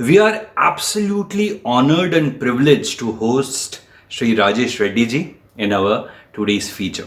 We are absolutely honored and privileged to host Shri Rajesh Reddy ji in our today's feature.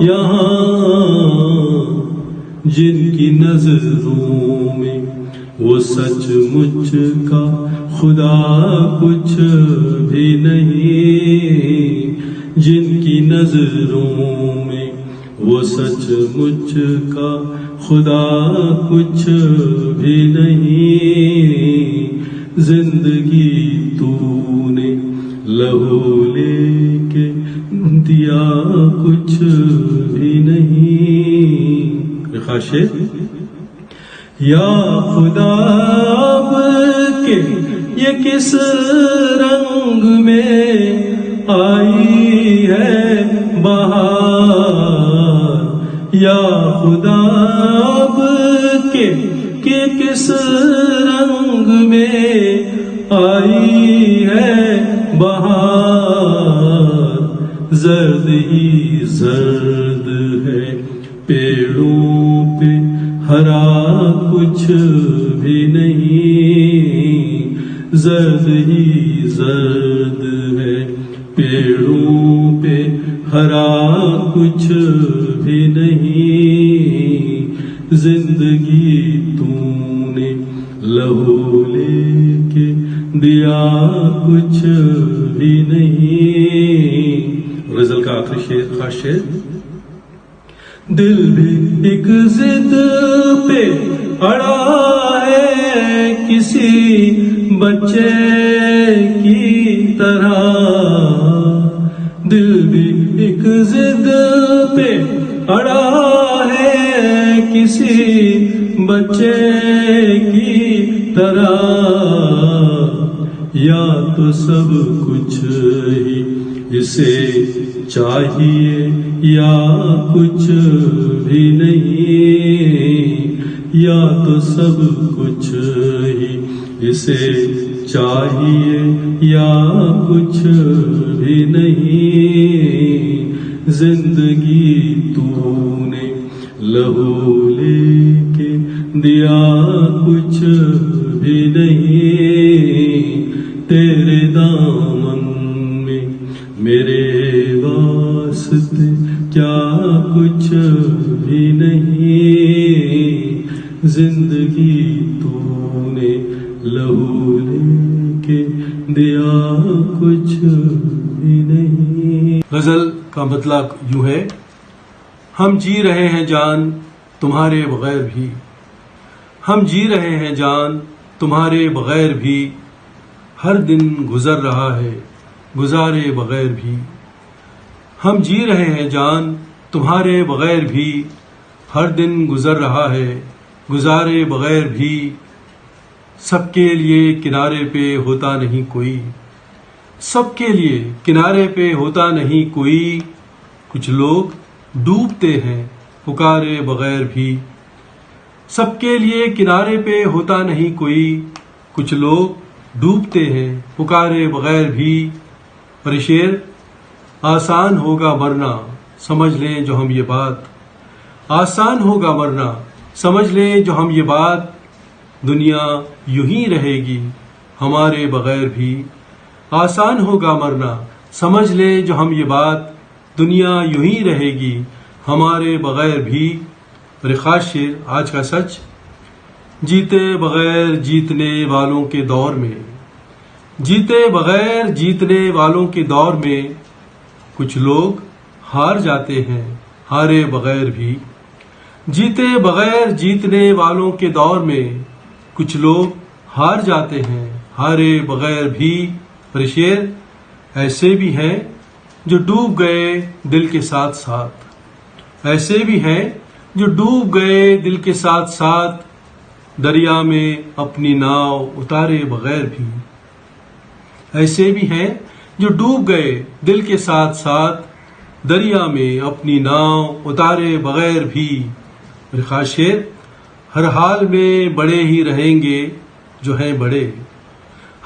یہاں جن کی نظروں میں وہ سچ مچ کا خدا کچھ بھی نہیں، جن کی نظروں میں وہ سچ مچ کا خدا کچھ بھی نہیں، زندگی تو نے لہو لے کے دیا کچھ بھی نہیں۔ خاشے یا خدا اب کے یہ کس رنگ میں آئی ہے بہار، یا خدا اب کے کس رنگ میں آئی ہے بہار، زرد ہی زرد ہے پیڑوں پہ ہرا کچھ بھی نہیں، زرد ہی زرد ہے پیڑوں پہ ہرا کچھ بھی نہیں، زندگی تو نے لہو لے کے دیا کچھ بھی نہیں۔ غزل کا آخری شعر، خاص شعر، دل بھی ایک ضد پہ اڑا ہے کسی بچے کی طرح، دل بھی ایک ضد پہ اڑا ہے کسی بچے کی طرح، یا تو سب کچھ ہی اسے چاہیے یا کچھ بھی نہیں، یا تو سب کچھ ہی اسے چاہیے یا کچھ بھی نہیں، زندگی تو نے لہو لے کے دیا کچھ بھی نہیں، تیرے دامن میں میرے واسطے کیا کچھ بھی نہیں، زندگی تو نے لہو لے کے دیا کچھ بھی نہیں۔ غزل کا مطلب یوں ہے، ہم جی رہے ہیں جان تمہارے بغیر بھی، ہم جی رہے ہیں جان تمہارے بغیر بھی، ہر دن گزر رہا ہے گزارے بغیر بھی، ہم جی رہے ہیں جان تمہارے بغیر بھی، ہر دن گزر رہا ہے گزارے بغیر بھی، سب کے لیے کنارے پہ ہوتا نہیں کوئی، سب کے لیے کنارے پہ ہوتا نہیں کوئی، کچھ لوگ ڈوبتے ہیں پکارے بغیر بھی، سب کے لیے کنارے پہ ہوتا نہیں کوئی، کچھ لوگ ڈوبتے ہیں پکارے بغیر بھی۔ اور یہ شعر، آسان ہوگا مرنا سمجھ لیں جو ہم یہ بات، آسان ہوگا مرنا سمجھ لیں جو ہم یہ بات، دنیا یوں ہی رہے گی ہمارے بغیر بھی، آسان ہوگا مرنا سمجھ لیں جو ہم یہ بات، دنیا یوں ہی رہے گی ہمارے بغیر بھی۔ اور ایک خاص شعر، آج کا سچ، جیتے بغیر جیتنے والوں کے دور میں، جیتے بغیر جیتنے والوں کے دور میں، کچھ لوگ ہار جاتے ہیں ہارے بغیر بھی، جیتے بغیر جیتنے والوں کے دور میں، کچھ لوگ ہار جاتے ہیں ہارے بغیر بھی۔ اور شعر، ایسے بھی ہیں جو ڈوب گئے دل کے ساتھ ساتھ، ایسے بھی ہیں جو ڈوب گئے دل کے ساتھ ساتھ، دریا میں اپنی ناؤ اتارے بغیر بھی، ایسے بھی ہیں جو ڈوب گئے دل کے ساتھ ساتھ، دریا میں اپنی ناؤ اتارے بغیر بھی۔ اور خاص شعر، ہر حال میں بڑے ہی رہیں گے جو ہیں بڑے،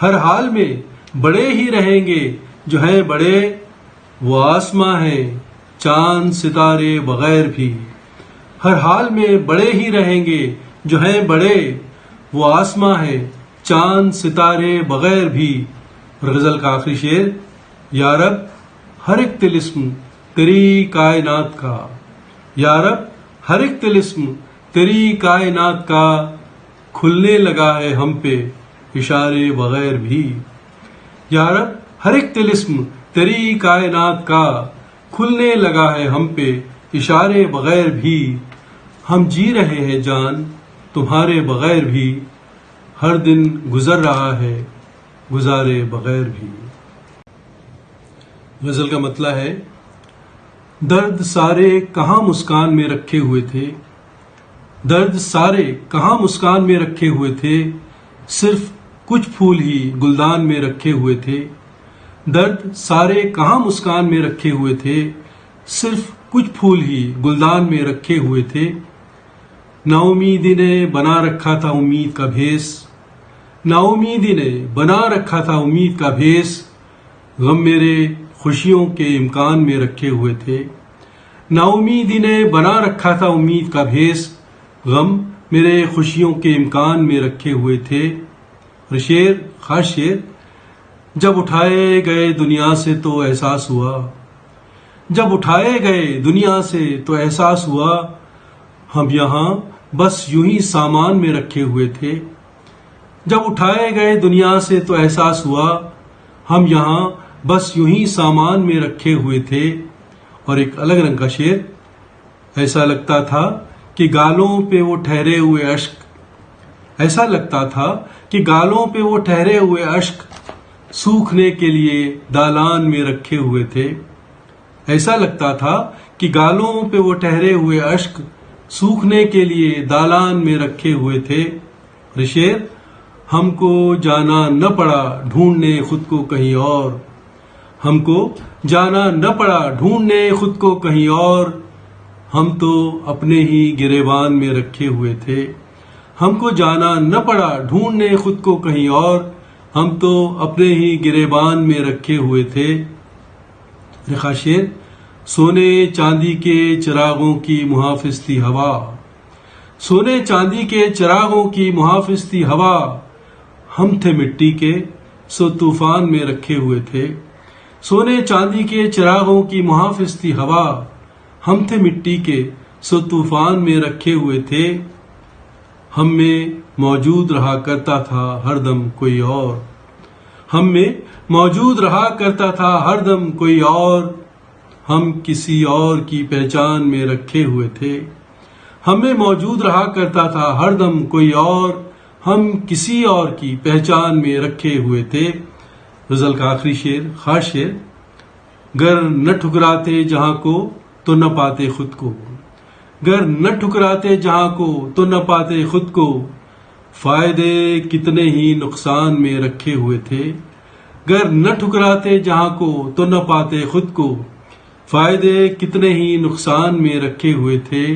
ہر حال میں بڑے ہی رہیں گے جو ہیں بڑے، وہ آسماں ہیں چاند ستارے بغیر بھی، ہر حال میں بڑے ہی رہیں گے جو ہیں بڑے، وہ آسماں ہیں چاند ستارے بغیر بھی۔ اور غزل کا آخری شعر، یا رب ہر ایک طلسم تیری کائنات کا، یا رب ہر ایک طلسم تیری کائنات کا کھلنے لگا ہے ہم پہ اشارے بغیر بھی، یا رب ہر ایک طلسم تیری کائنات کا کھلنے لگا ہے ہم پہ اشارے بغیر بھی، ہم جی رہے ہیں جان تمہارے بغیر بھی، ہر دن گزر رہا ہے گزارے بغیر بھی۔ غزل کا مطلع ہے، درد سارے کہاں مسکان میں رکھے ہوئے تھے، درد سارے کہاں مسکان میں رکھے ہوئے تھے، صرف کچھ پھول ہی گلدان میں رکھے ہوئے تھے، درد سارے کہاں مسکان میں رکھے ہوئے تھے، صرف کچھ پھول ہی گلدان میں رکھے ہوئے تھے، نا امیدی نے بنا رکھا تھا امید کا بھیس، نا امیدی نے بنا رکھا تھا امید کا بھیس، غم میرے خوشیوں کے امکان میں رکھے ہوئے تھے، نا امیدی نے بنا رکھا تھا امید کا بھیس، غم میرے خوشیوں کے امکان میں رکھے ہوئے تھے۔ اور شعر، خاص شعر، جب اٹھائے گئے دنیا سے تو احساس ہوا، جب اٹھائے گئے دنیا سے تو احساس ہوا، ہم یہاں بس یوں ہی سامان میں رکھے ہوئے تھے، جب اٹھائے گئے دنیا سے تو احساس ہوا، ہم یہاں بس یوں ہی سامان میں رکھے ہوئے تھے۔ اور ایک الگ رنگ کا شعر، ایسا لگتا تھا کہ گالوں پہ وہ ٹھہرے ہوئے اشک، ایسا لگتا تھا کہ گالوں پہ وہ ٹھہرے ہوئے اشک سوکھنے کے لیے دالان میں رکھے ہوئے تھے، ایسا لگتا تھا کہ گالوں پہ وہ ٹھہرے ہوئے اشک سوکھنے کے لیے دالان میں رکھے ہوئے تھے۔ اور شعر، ہم کو جانا نہ پڑا ڈھونڈنے خود کو کہیں اور، ہم کو جانا نہ پڑا ڈھونڈنے خود کو کہیں اور، ہم تو اپنے ہی گریبان میں رکھے ہوئے تھے، ہم کو جانا نہ پڑا ڈھونڈنے خود کو کہیں اور، ہم تو اپنے ہی گریبان میں رکھے ہوئے تھے۔ خاص شعر، سونے چاندی کے چراغوں کی محافظ تھی ہوا، سونے چاندی کے چراغوں کی محافظ تھی ہوا، ہم تھے مٹی کے سو طوفان میں رکھے ہوئے تھے، سونے چاندی کے چراغوں کی محافظ تھی ہوا، ہم تھے مٹی کے سو طوفان میں رکھے ہوئے تھے، ہم میں موجود رہا کرتا تھا ہر دم کوئی اور، ہم میں موجود رہا کرتا تھا ہر دم کوئی اور، ہم کسی اور کی پہچان میں رکھے ہوئے تھے، ہم میں موجود رہا کرتا تھا ہر دم کوئی اور، ہم کسی اور کی پہچان میں رکھے ہوئے تھے۔ غزل کا آخری شعر، خاص شعر، گر نہ ٹھکراتے جہاں کو تو نہ پاتے خود کو، گر نہ ٹھکراتے جہاں کو تو نہ پاتے خود کو، فائدے کتنے ہی نقصان میں رکھے ہوئے تھے، گر نہ ٹھکراتے جہاں کو تو نہ پاتے خود کو، فائدے کتنے ہی نقصان میں رکھے ہوئے تھے،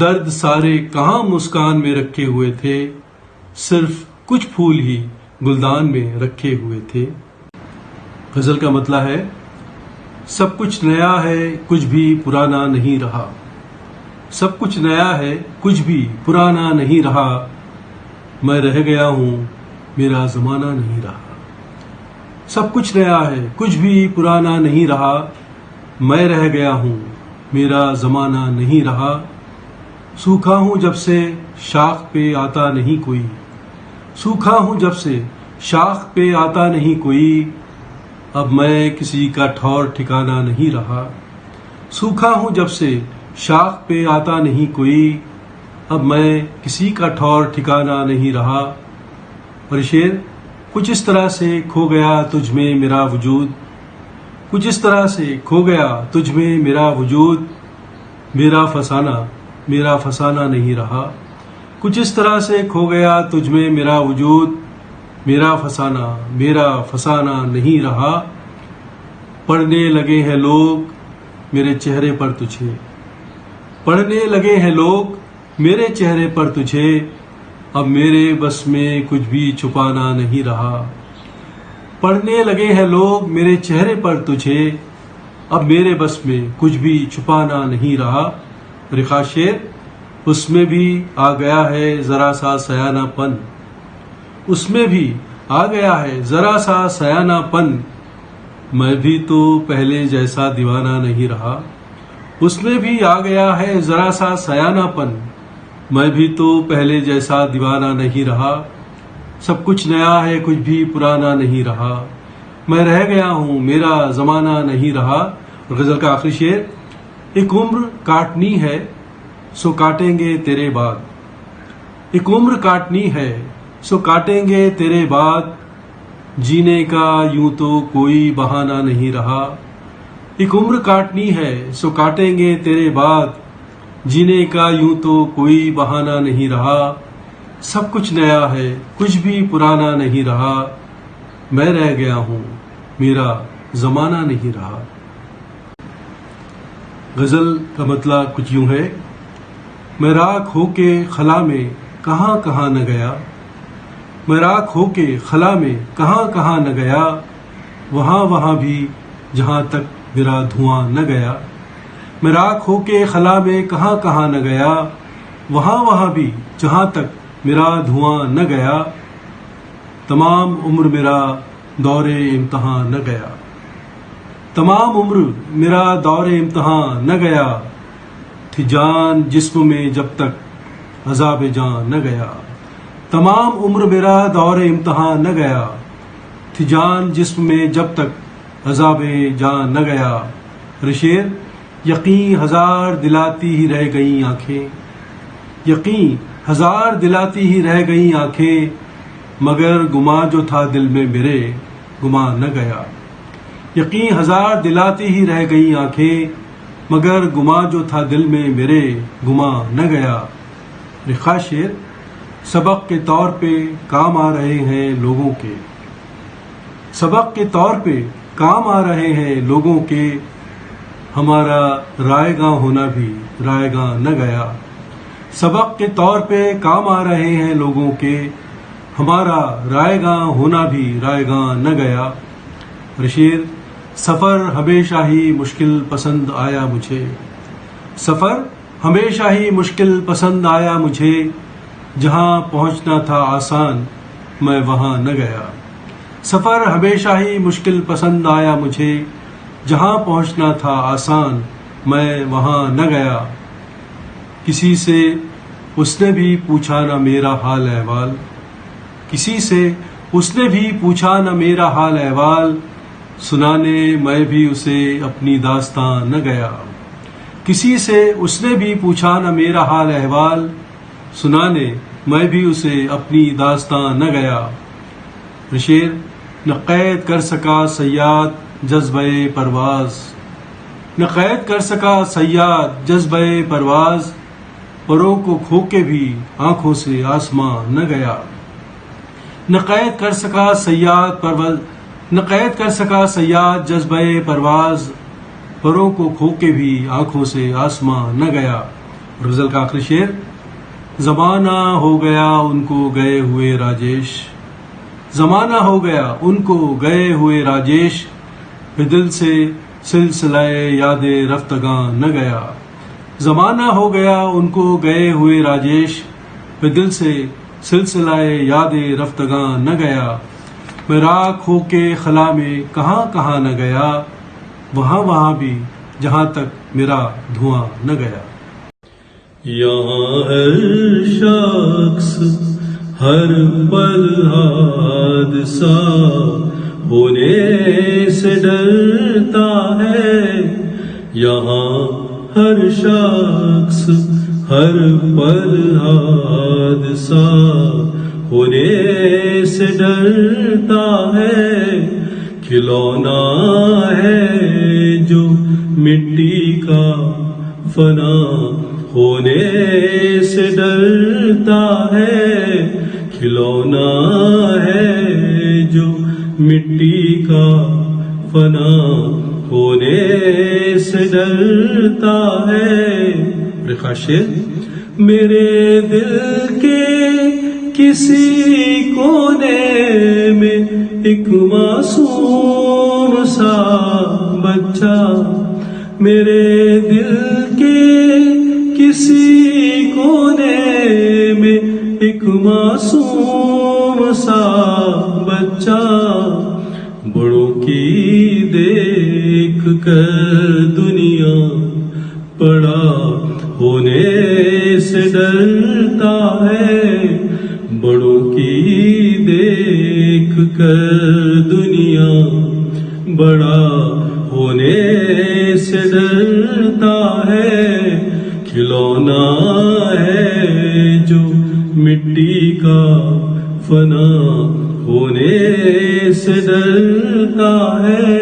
درد سارے کہاں مسکان میں رکھے ہوئے تھے، صرف کچھ پھول ہی گلدان میں رکھے ہوئے تھے۔ غزل کا مطلع ہے، سب کچھ نیا ہے کچھ بھی پرانا نہیں رہا، سب کچھ نیا ہے کچھ بھی پرانا نہیں رہا، میں رہ گیا ہوں میرا زمانہ نہیں رہا، سب کچھ نیا ہے کچھ بھی پرانا نہیں رہا، میں رہ گیا ہوں میرا زمانہ نہیں رہا، سوکھا ہوں جب سے شاخ پہ آتا نہیں کوئی، سوکھا ہوں جب سے شاخ پہ آتا نہیں کوئی، اب میں کسی کا ٹھور ٹھکانا نہیں رہا، سوکھا ہوں جب سے شاخ پہ آتا نہیں کوئی، اب میں کسی کا ٹھور ٹھکانا نہیں رہا۔ اور شعر، کچھ اس طرح سے کھو گیا تجھ میں میرا وجود، کچھ اس طرح سے کھو گیا تجھ میں میرا وجود، میرا فسانہ نہیں رہا، کچھ اس طرح سے کھو گیا تجھ میں میرا وجود، میرا فسانہ نہیں رہا، پڑھنے لگے ہیں لوگ میرے چہرے پر تجھے، پڑھنے لگے ہیں لوگ میرے چہرے پر تجھے، اب میرے بس میں کچھ بھی چھپانا نہیں رہا، پڑھنے لگے ہیں لوگ میرے چہرے پر تجھے، اب میرے بس میں کچھ بھی چھپانا نہیں رہا۔ خاص شعر، اس میں بھی آ گیا ہے ذرا سا سیانہ پن، اس میں بھی آ گیا ہے ذرا سا سیانہ پن، میں بھی تو پہلے جیسا دیوانہ نہیں رہا، اس میں بھی آ گیا ہے ذرا سا سیانہ پن۔ میں بھی تو پہلے جیسا دیوانہ نہیں رہا، سب کچھ نیا ہے کچھ بھی پرانا نہیں رہا۔ میں رہ گیا ہوں میرا زمانہ نہیں رہا۔ اور غزل کا آخری شعر، ایک عمر کاٹنی ہے سو کاٹیں گے تیرے بعد، ایک عمر کاٹنی ہے سو کاٹیں گے تیرے بعد، جینے کا یوں تو کوئی بہانہ نہیں رہا۔ ایک عمر کاٹنی ہے سو کاٹیں گے تیرے بعد، جینے کا یوں تو کوئی بہانہ نہیں رہا۔ سب کچھ نیا ہے کچھ بھی پرانا نہیں رہا، میں رہ گیا ہوں میرا زمانہ نہیں رہا۔ غزل کا مطلب کچھ یوں ہے، میں راکھ ہو کے خلا میں کہاں کہاں نہ گیا، میں راکھ ہو کے خلا میں کہاں کہاں نہ گیا، وہاں وہاں بھی جہاں تک میرا دھواں نہ گیا۔ میں راکھ ہو کے خلا میں کہاں کہاں نہ گیا، وہاں وہاں بھی جہاں تک میرا دھواں نہ گیا، تمام عمر میرا دور امتحان نہ گیا، تمام عمر میرا دور امتحان نہ گیا، تھی جان جسم میں جب تک عذاب جان نہ گیا، تمام عمر میرا دور امتحان نہ گیا، تھی جان جسم میں جب تک عذاب جان نہ گیا۔ شعر، یقین ہزار دلاتی ہی رہ گئیں آنکھیں، یقین ہزار دلاتی ہی رہ گئیں آنکھیں، مگر گماں جو تھا دل میں میرے گماں نہ گیا، یقین ہزار دلاتی ہی رہ گئیں آنکھیں، مگر گماں جو تھا دل میں میرے گماں نہ گیا۔ خاص شعر، سبق کے طور پہ کام آ رہے ہیں لوگوں کے، سبق کے طور پہ کام آ رہے ہیں لوگوں کے، ہمارا رائے گاں ہونا بھی رائے گاں نہ گیا، سبق کے طور پہ کام آ رہے ہیں لوگوں کے، ہمارا رائے گاں ہونا بھی رائے گاں نہ گیا۔ شعر، سفر ہمیشہ ہی مشکل پسند آیا مجھے، سفر ہمیشہ ہی مشکل پسند آیا مجھے، جہاں پہنچنا تھا آسان میں وہاں نہ گیا، سفر ہمیشہ ہی مشکل پسند آیا مجھے، جہاں پہنچنا تھا آسان میں وہاں نہ گیا۔ کسی سے اس نے بھی پوچھا نہ میرا حال احوال، کسی سے اس نے بھی پوچھا نہ میرا حال احوال، سنانے میں بھی اسے اپنی داستان نہ گیا، کسی سے اس نے بھی پوچھا نہ میرا حال احوال، سنانے میں بھی اسے اپنی داستان نہ گیا۔ شعر، نہ قید کر سکا صیاد جذبہ پرواز، نہ قید کر سکا صیاد جذبہ پرواز، پروں کو کھو کے بھی آنکھوں سے آسمان نہ گیا، نہ قید کر سکا صیاد پرواز، نہ قید کر سکا صیاد جذبہ پرواز، پروں کو کھو کے بھی آنکھوں سے آسمان نہ گیا۔ غزل کا آخری شعر، زمانہ ہو گیا ان کو گئے ہوئے راجیش، زمانہ ہو گیا ان کو گئے ہوئے راجیش، دل سے سلسلہ یاد رفتگاں نہ گیا، زمانہ ہو گیا ان کو گئے ہوئے راجیش، دل سے سلسلہ یاد رفتگاں نہ گیا، میں راکھ ہو کے خلا میں کہاں کہاں نہ گیا، وہاں وہاں بھی جہاں تک میرا دھواں نہ گیا۔ یہاں ہر شخص ہر پل حادثہ ہونے سے ڈرتا ہے، یہاں ہر شخص ہر پل حادثہ ہونے سے ڈرتا ہے، کھلونا ہے جو مٹی کا فنا ہونے سے ڈرتا ہے، کھلونا ہے جو مٹی کا فنا ہونے سے ڈرتا ہے۔ خاشر، میرے دل کے کسی کونے میں ایک معصوم سا بچہ، میرے دل کے کسی کونے میں ایک معصوم سا بچہ، بڑوں کی دیکھ کر دنیا بڑا ہونے سے ڈرتا ہے، بڑوں کی دیکھ کر دنیا بڑا ہونے سے ڈرتا ہے، کھلونا ہے جو مٹی کا فنا ہونے سے ڈرتا ہے،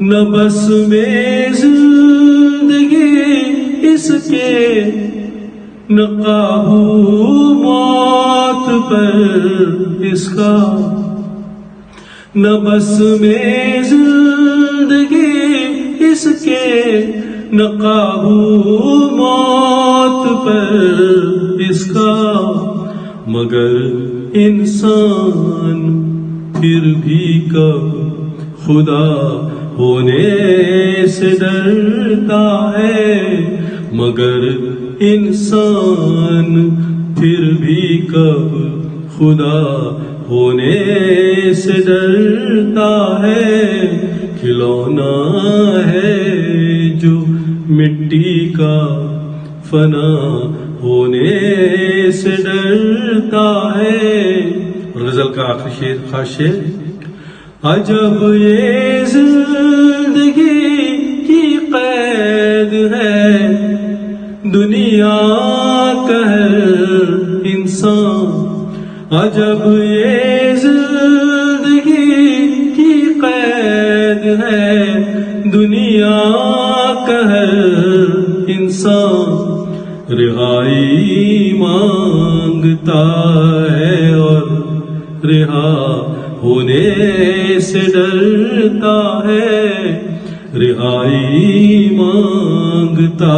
نہ بس میں زندگی اس کے، نہ قابو موت پر اس کا، نہ بس میں زندگی اس کے، نہ قابو موت پر اس کا، مگر انسان پھر بھی کب خدا ہونے سے ڈرتا ہے، مگر انسان پھر بھی کب خدا ہونے سے ڈرتا ہے، کھلونا ہے جو مٹی کا فنا ہونے سے ڈرتا ہے۔ غزل کا آخری شعر، خاص شعر، عجب یہ زندگی کی قید ہے، دنیا کا ہر انسان، عجب یہ زندگی کی قید ہے، دنیا کا ہر انسان رہائی مانگتا ہے اور رہا ہونے سے ڈرتا ہے، رہائی مانگتا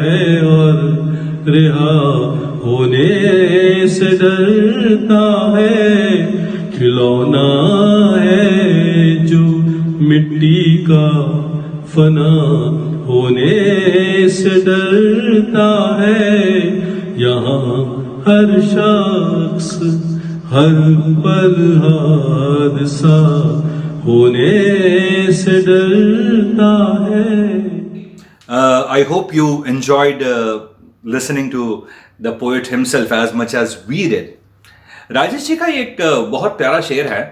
ہے اور رہا ہونے سے ڈرتا ہے، کھلونا ہے جو مٹی کا فنا ہونے سے ڈرتا ہے، یہاں ہر شخص ہر پل حادثہ ہونے سے ڈرتا ہے۔ I hope you enjoyed listening to the poet himself as much as we did. Rajesh جی کا ایک بہت پیارا شعر ہے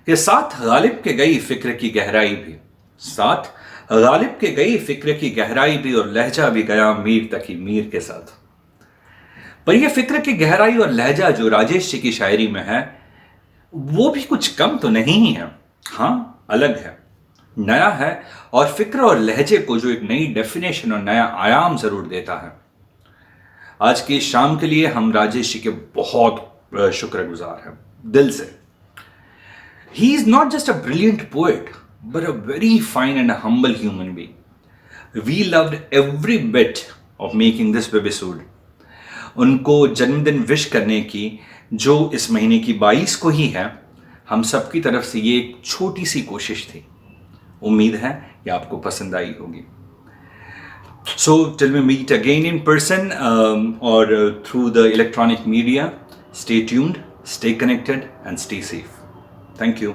کہ ساتھ غالب کے گئی فکر کی گہرائی بھی، ساتھ غالب کے گئی فکر کی گہرائی بھی، اور لہجہ بھی گیا میر تک ہی میر کے ساتھ۔ پر یہ فکر کی گہرائی اور لہجہ جو راجیش جی کی شاعری میں ہے وہ بھی کچھ کم تو نہیں ہی ہے، ہاں الگ ہے، نیا ہے، اور فکر اور لہجے کو جو ایک نئی ڈیفینیشن اور نیا آیام ضرور دیتا ہے۔ آج کی شام کے لیے ہم راجیش جی کے بہت شکر گزار ہیں دل سے۔ He is not just a brilliant poet, but a very fine and humble human being. We loved every bit of making this episode. ان کو جنم دن وش کرنے کی جو اس مہینے کی 22 کو ہی ہے، ہم سب کی طرف سے یہ ایک چھوٹی سی کوشش تھی۔ امید ہے کہ آپ کو پسند آئی ہوگی۔ So till we meet again in person or through the electronic media, stay tuned, stay connected and stay safe. Thank you.